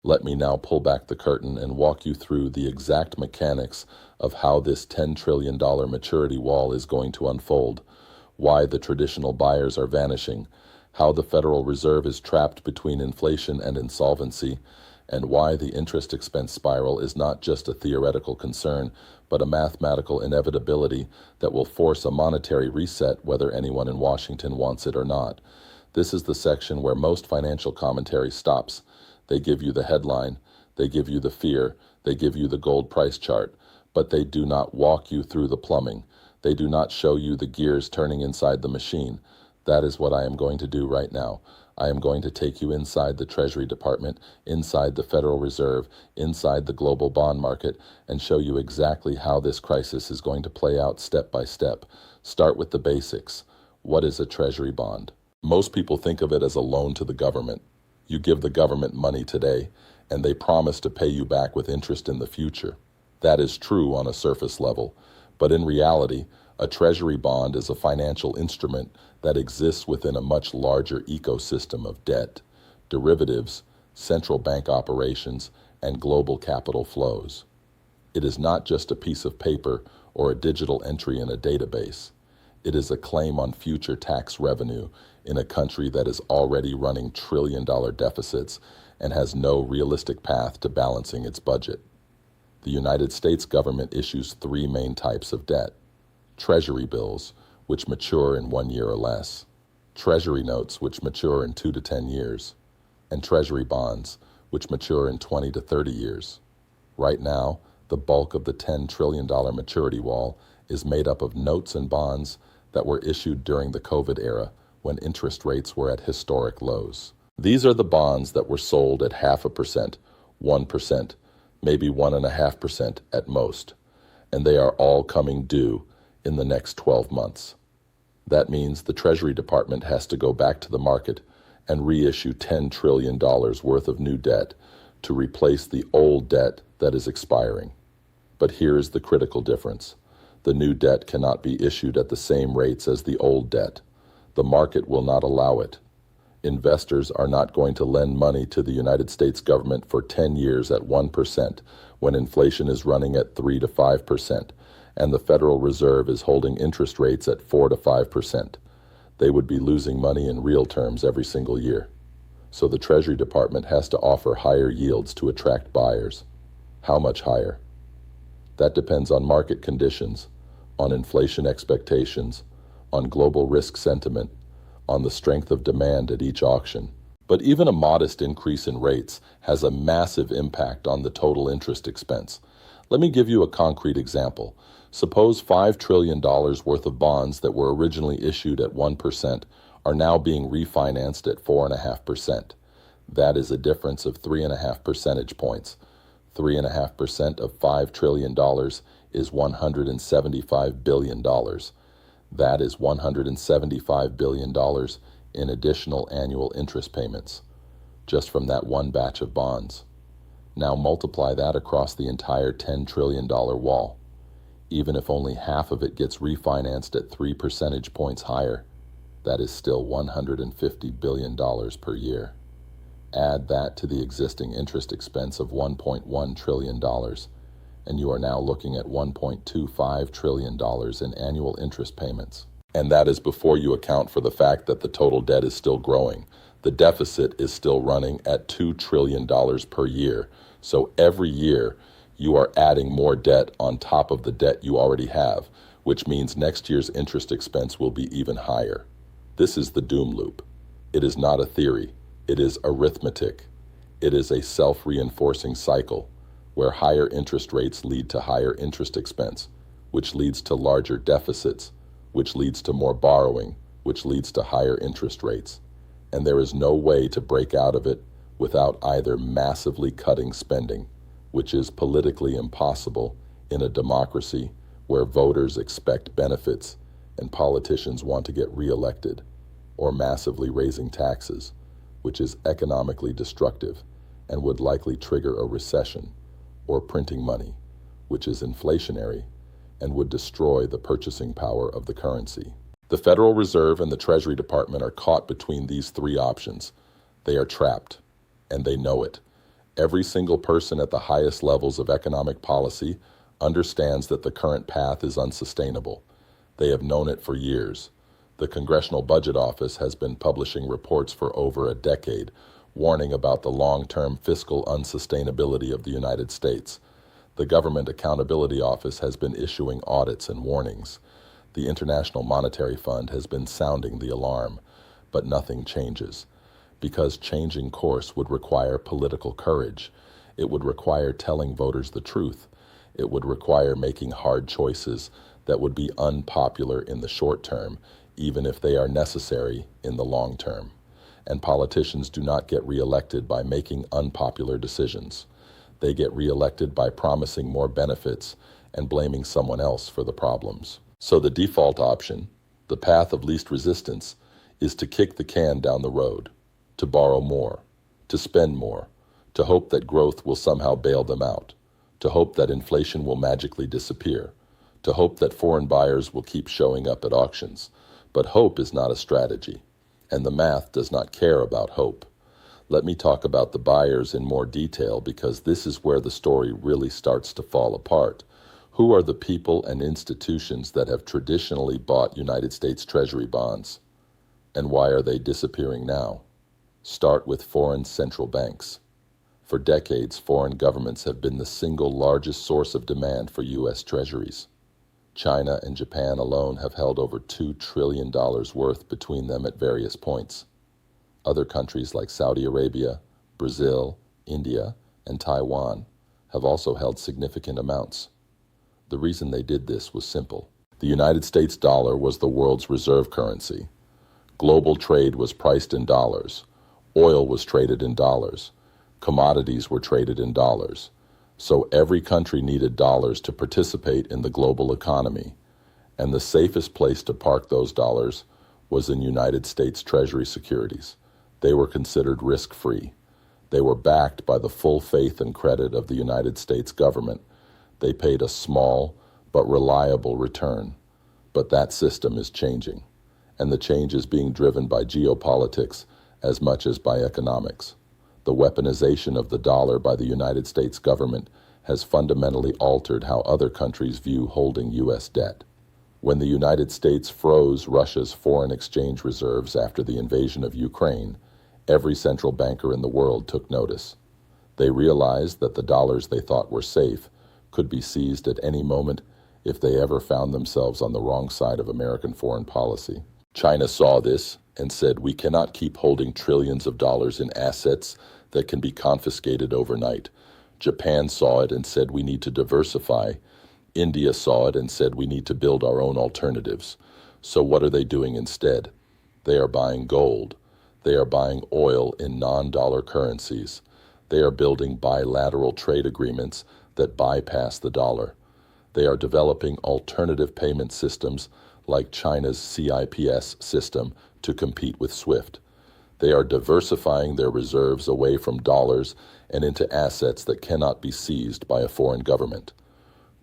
Let me now pull back the curtain and walk you through the exact mechanics of how this $10 trillion maturity wall is going to unfold, why the traditional buyers are vanishing, how the Federal Reserve is trapped between inflation and insolvency, and why the interest expense spiral is not just a theoretical concern, but a mathematical inevitability that will force a monetary reset whether anyone in Washington wants it or not. This is the section where most financial commentary stops. They give you the headline, they give you the fear, they give you the gold price chart, but they do not walk you through the plumbing. They do not show you the gears turning inside the machine. That is what I am going to do right now. I am going to take you inside the Treasury Department, inside the Federal Reserve, inside the global bond market, and show you exactly how this crisis is going to play out step by step. Start with the basics. What is a Treasury bond? Most people think of it as a loan to the government. You give the government money today, and they promise to pay you back with interest in the future. That is true on a surface level, but in reality, a Treasury bond is a financial instrument that exists within a much larger ecosystem of debt, derivatives, central bank operations, and global capital flows. It is not just a piece of paper or a digital entry in a database. It is a claim on future tax revenue in a country that is already running trillion-dollar deficits and has no realistic path to balancing its budget. The United States government issues three main types of debt: Treasury bills, which mature in 1 year or less, Treasury notes, which mature in 2 to 10 years, and Treasury bonds, which mature in 20 to 30 years. Right now, the bulk of the $10 trillion maturity wall is made up of notes and bonds that were issued during the COVID era when interest rates were at historic lows. These are the bonds that were sold at 0.5%, 1%, maybe 1.5% at most, and they are all coming due in the next 12 months. That means the Treasury Department has to go back to the market and reissue $10 trillion worth of new debt to replace the old debt that is expiring. But here is the critical difference. The new debt cannot be issued at the same rates as the old debt. The market will not allow it. Investors are not going to lend money to the United States government for 10 years at 1% when inflation is running at 3 to 5%, and the Federal Reserve is holding interest rates at 4 to 5%. They would be losing money in real terms every single year. So the Treasury Department has to offer higher yields to attract buyers. How much higher? That depends on market conditions, on inflation expectations, on global risk sentiment, on the strength of demand at each auction. But even a modest increase in rates has a massive impact on the total interest expense. Let me give you a concrete example. Suppose $5 trillion worth of bonds that were originally issued at 1% are now being refinanced at 4.5%. That is a difference of 3.5 percentage points. 3.5% of $5 trillion is $175 billion. That is $175 billion in additional annual interest payments, just from that one batch of bonds. Now multiply that across the entire $10 trillion wall. Even if only half of it gets refinanced at 3 percentage points higher, that is still $150 billion per year. Add that to the existing interest expense of $1.1 trillion, and you are now looking at $1.25 trillion in annual interest payments. And that is before you account for the fact that the total debt is still growing. The deficit is still running at $2 trillion per year. So every year, you are adding more debt on top of the debt you already have, which means next year's interest expense will be even higher. This is the doom loop. It is not a theory. It is arithmetic. It is a self-reinforcing cycle where higher interest rates lead to higher interest expense, which leads to larger deficits, which leads to more borrowing, which leads to higher interest rates. And there is no way to break out of it without either massively cutting spending, which is politically impossible in a democracy where voters expect benefits and politicians want to get reelected, or massively raising taxes, which is economically destructive and would likely trigger a recession, or printing money, which is inflationary and would destroy the purchasing power of the currency. The Federal Reserve and the Treasury Department are caught between these three options. They are trapped, and they know it. Every single person at the highest levels of economic policy understands that the current path is unsustainable. They have known it for years. The Congressional Budget Office has been publishing reports for over a decade, warning about the long-term fiscal unsustainability of the United States. The Government Accountability Office has been issuing audits and warnings. The International Monetary Fund has been sounding the alarm, but nothing changes. Because changing course would require political courage. It would require telling voters the truth. It would require making hard choices that would be unpopular in the short term, even if they are necessary in the long term. And politicians do not get reelected by making unpopular decisions. They get reelected by promising more benefits and blaming someone else for the problems. So the default option, the path of least resistance, is to kick the can down the road, to borrow more, to spend more, to hope that growth will somehow bail them out, to hope that inflation will magically disappear, to hope that foreign buyers will keep showing up at auctions. But hope is not a strategy, and the math does not care about hope. Let me talk about the buyers in more detail because this is where the story really starts to fall apart. Who are the people and institutions that have traditionally bought United States Treasury bonds? And why are they disappearing now? Start with foreign central banks. For decades, foreign governments have been the single largest source of demand for U.S. Treasuries. China and Japan alone have held over $2 trillion worth between them at various points. Other countries like Saudi Arabia, Brazil, India, and Taiwan have also held significant amounts. The reason they did this was simple. The United States dollar was the world's reserve currency. Global trade was priced in dollars. Oil was traded in dollars. Commodities were traded in dollars. So every country needed dollars to participate in the global economy. And the safest place to park those dollars was in United States Treasury securities. They were considered risk-free. They were backed by the full faith and credit of the United States government. They paid a small but reliable return. But that system is changing, and the change is being driven by geopolitics as much as by economics. The weaponization of the dollar by the United States government has fundamentally altered how other countries view holding U.S. debt. When the United States froze Russia's foreign exchange reserves after the invasion of Ukraine, every central banker in the world took notice. They realized that the dollars they thought were safe could be seized at any moment if they ever found themselves on the wrong side of American foreign policy. China saw this and said, "We cannot keep holding trillions of dollars in assets that can be confiscated overnight." Japan saw it and said, "We need to diversify." India saw it and said, "We need to build our own alternatives." So what are they doing instead? They are buying gold. They are buying oil in non-dollar currencies. They are building bilateral trade agreements that bypass the dollar. They are developing alternative payment systems like China's CIPS system to compete with SWIFT. They are diversifying their reserves away from dollars and into assets that cannot be seized by a foreign government.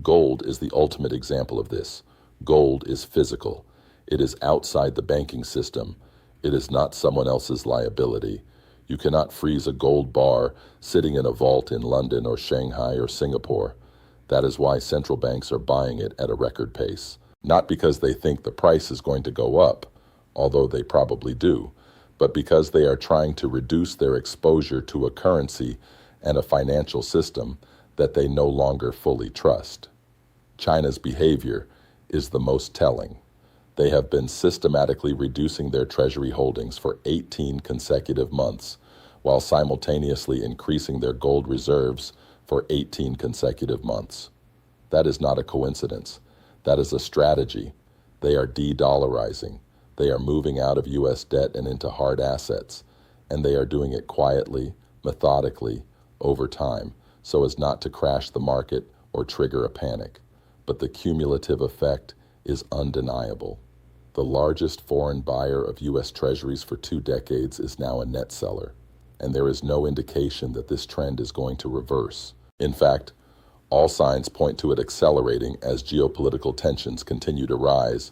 Gold is the ultimate example of this. Gold is physical. It is outside the banking system. It is not someone else's liability. You cannot freeze a gold bar sitting in a vault in London or Shanghai or Singapore. That is why central banks are buying it at a record pace. Not because they think the price is going to go up, although they probably do, but because they are trying to reduce their exposure to a currency and a financial system that they no longer fully trust. China's behavior is the most telling. They have been systematically reducing their treasury holdings for 18 consecutive months, while simultaneously increasing their gold reserves for 18 consecutive months. That is not a coincidence. That is a strategy. They are de-dollarizing. They are moving out of U.S. debt and into hard assets, and they are doing it quietly, methodically, over time, so as not to crash the market or trigger a panic. But the cumulative effect is undeniable. The largest foreign buyer of U.S. Treasuries for 2 decades is now a net seller, and there is no indication that this trend is going to reverse. In fact, all signs point to it accelerating as geopolitical tensions continue to rise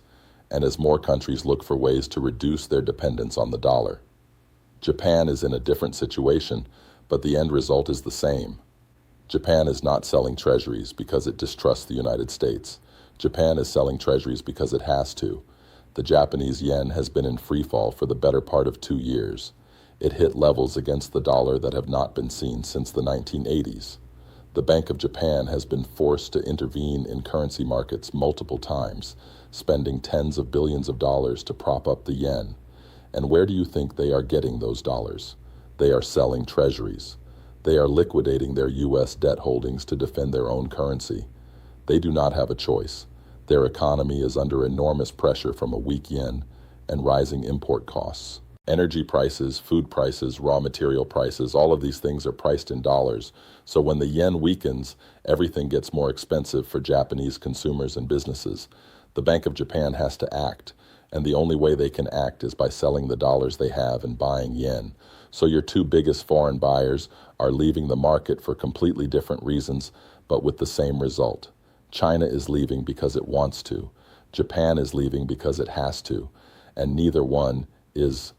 and as more countries look for ways to reduce their dependence on the dollar. Japan is in a different situation, but the end result is the same. Japan is not selling treasuries because it distrusts the United States. Japan is selling treasuries because it has to. The Japanese yen has been in freefall for the better part of 2 years. It hit levels against the dollar that have not been seen since the 1980s. The Bank of Japan has been forced to intervene in currency markets multiple times, spending tens of billions of dollars to prop up the yen. And where do you think they are getting those dollars? They are selling treasuries. They are liquidating their U.S. debt holdings to defend their own currency. They do not have a choice. Their economy is under enormous pressure from a weak yen and rising import costs. Energy prices, food prices, raw material prices, all of these things are priced in dollars. So when the yen weakens, everything gets more expensive for Japanese consumers and businesses. The Bank of Japan has to act, and the only way they can act is by selling the dollars they have and buying yen. So your two biggest foreign buyers are leaving the market for completely different reasons, but with the same result. China is leaving because it wants to. Japan is leaving because it has to. And neither one is